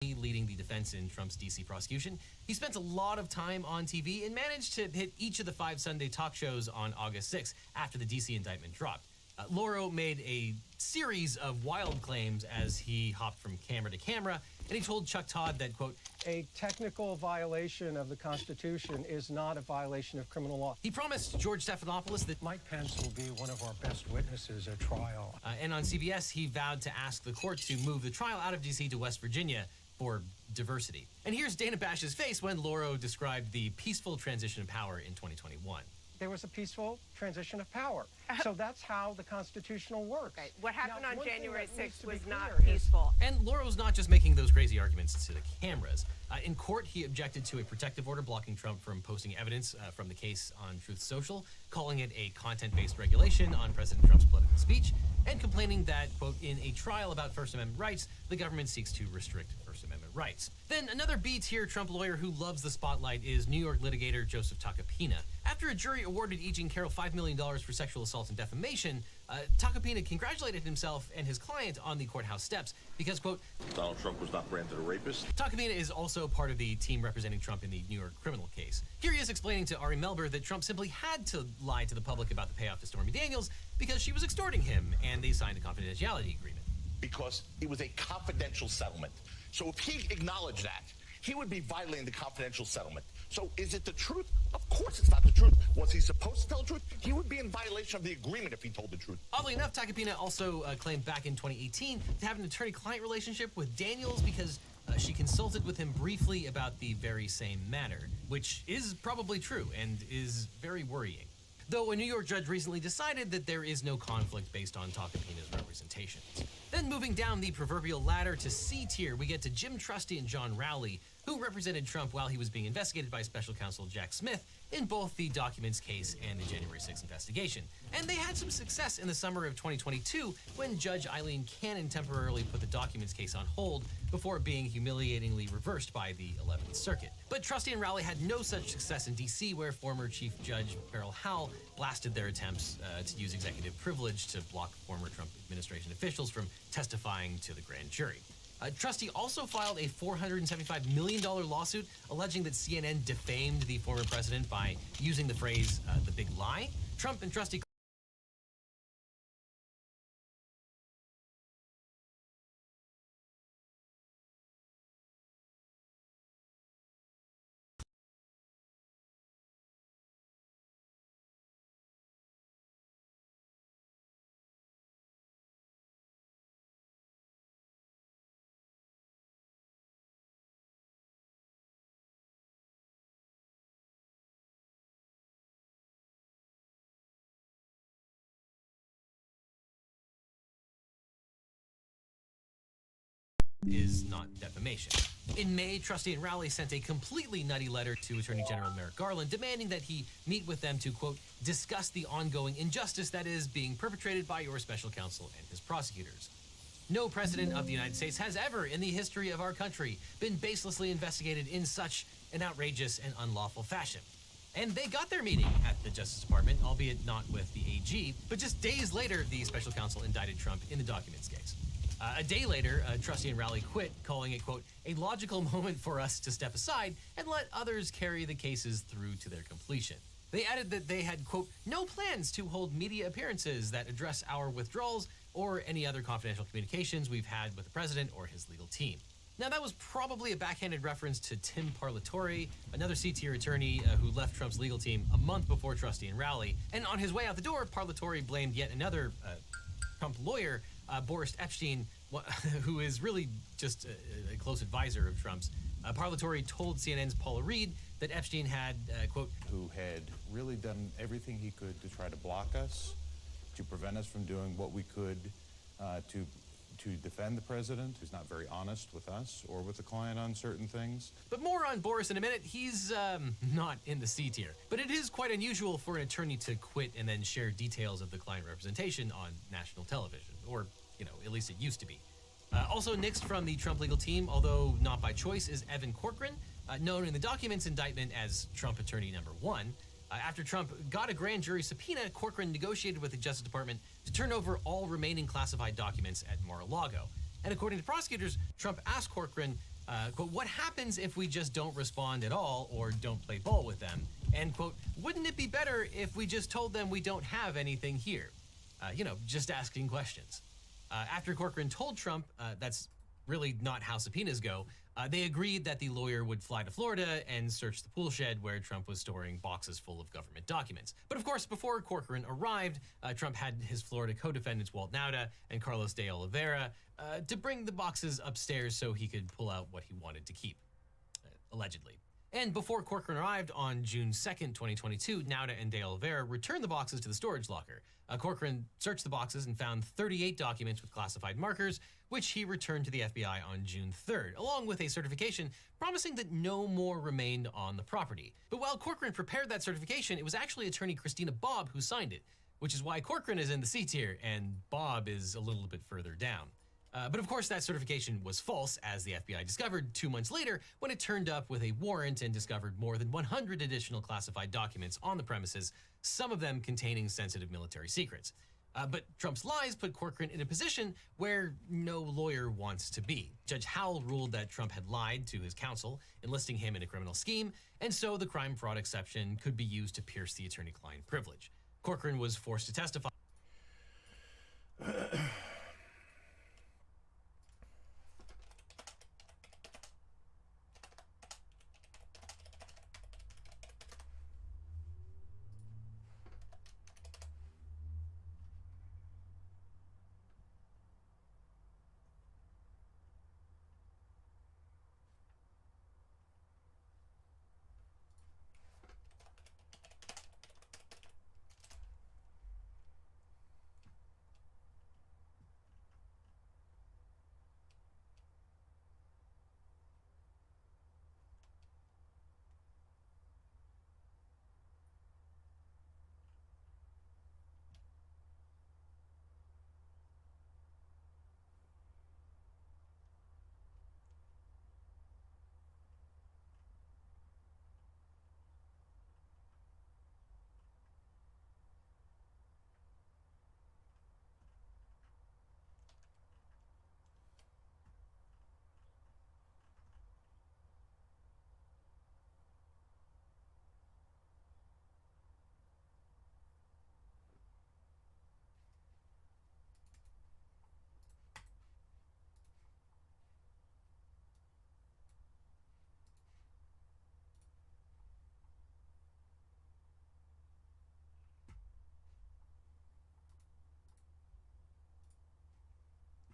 leading the defense in Trump's D.C. prosecution. He spent a lot of time on TV and managed to hit each of the 5 Sunday talk shows on August 6th after the D.C. indictment dropped. Lauro made a series of wild claims as he hopped from camera to camera, and he told Chuck Todd that, quote, "A technical violation of the Constitution is not a violation of criminal law." He promised George Stephanopoulos that Mike Pence will be one of our best witnesses at trial. And on CBS, he vowed to ask the court to move the trial out of D.C. to West Virginia for diversity. And here's Dana Bash's face when Lauro described the peaceful transition of power in 2021. There was a peaceful transition of power. So that's how the constitutional works. Okay. What happened on January 6th was not clear peaceful. And Lauro's not just making those crazy arguments to the cameras. In court, he objected to a protective order blocking Trump from posting evidence from the case on Truth Social, calling it a content-based regulation on President Trump's political speech, and complaining that, quote, in a trial about First Amendment rights, the government seeks to restrict First Amendment rights. Then another B-tier Trump lawyer who loves the spotlight is New York litigator Joseph Tacopina. After a jury awarded E. Jean Carroll $5 million for sexual assault and defamation, Tacopina congratulated himself and his client on the courthouse steps because, quote, Donald Trump was not branded a rapist. Tacopina is also part of the team representing Trump in the New York criminal case. Here he is explaining to Ari Melber that Trump simply had to lie to the public about the payoff to Stormy Daniels because she was extorting him, and they signed a confidentiality agreement. Because it was a confidential settlement. So if he acknowledged that, he would be violating the confidential settlement. So is it the truth? Of course it's not the truth. Was he supposed to tell the truth? He would be in violation of the agreement if he told the truth. Oddly enough, Tacopina also claimed back in 2018 to have an attorney-client relationship with Daniels because she consulted with him briefly about the very same matter, which is probably true and is very worrying. Though a New York judge recently decided that there is no conflict based on Tacopina's representations. Then moving down the proverbial ladder to C tier, we get to Jim Trusty and John Rowley, who represented Trump while he was being investigated by special counsel Jack Smith in both the documents case and the January 6th investigation. And they had some success in the summer of 2022 when Judge Eileen Cannon temporarily put the documents case on hold before being humiliatingly reversed by the 11th Circuit. But Trusty and Rowley had no such success in D.C., where former Chief Judge Beryl Howell blasted their attempts to use executive privilege to block former Trump administration officials from testifying to the grand jury. Trusty also filed a $475 million lawsuit alleging that CNN defamed the former president by using the phrase, the big lie. Trump and Trusty is not defamation. In May, Trusty and Rowley sent a completely nutty letter to Attorney General Merrick Garland demanding that he meet with them to, quote, discuss the ongoing injustice that is being perpetrated by your special counsel and his prosecutors. No president of the United States has ever in the history of our country been baselessly investigated in such an outrageous and unlawful fashion. And they got their meeting at the Justice Department, albeit not with the AG, but just days later, the special counsel indicted Trump in the documents case. A day later, Trusty and Rowley quit, calling it, quote, a logical moment for us to step aside and let others carry the cases through to their completion. They added that they had, quote, no plans to hold media appearances that address our withdrawals or any other confidential communications we've had with the president or his legal team. Now, that was probably a backhanded reference to Tim Parlatore, another C-tier attorney who left Trump's legal team a month before Trusty and Rowley. And on his way out the door, Parlatore blamed yet another Trump lawyer, Boris Epstein, who is really just a close advisor of Trump's. Parlatore told CNN's Paula Reed that Epstein had, quote, who had really done everything he could to try to block us, to prevent us from doing what we could to defend the president, who's not very honest with us or with the client on certain things. But more on Boris in a minute. He's not in the C tier. But it is quite unusual for an attorney to quit and then share details of the client representation on national television, or, you know, at least it used to be. Also nixed from the Trump legal team, although not by choice, is Evan Corcoran, known in the documents indictment as Trump Attorney Number 1. After Trump got a grand jury subpoena, Corcoran negotiated with the Justice Department to turn over all remaining classified documents at Mar-a-Lago. And according to prosecutors, Trump asked Corcoran Quote, what happens if we just don't respond at all or don't play ball with them? And, quote, wouldn't it be better if we just told them we don't have anything here? Just asking questions. After Corcoran told Trump that's really not how subpoenas go, they agreed that the lawyer would fly to Florida and search the pool shed where Trump was storing boxes full of government documents. But of course, before Corcoran arrived, Trump had his Florida co-defendants Walt Nauta and Carlos de Oliveira to bring the boxes upstairs so he could pull out what he wanted to keep, allegedly. And before Corcoran arrived on June 2nd, 2022, Nauta and de Oliveira returned the boxes to the storage locker. Corcoran searched the boxes and found 38 documents with classified markers, which he returned to the FBI on June 3rd, along with a certification promising that no more remained on the property. But while Corcoran prepared that certification, it was actually attorney Christina Bobb who signed it, which is why Corcoran is in the C tier and Bobb is a little bit further down. But of course, that certification was false, as the FBI discovered 2 months later when it turned up with a warrant and discovered more than 100 additional classified documents on the premises, some of them containing sensitive military secrets. But Trump's lies put Corcoran in a position where no lawyer wants to be. Judge Howell ruled that Trump had lied to his counsel, enlisting him in a criminal scheme, and so the crime fraud exception could be used to pierce the attorney-client privilege. Corcoran was forced to testify.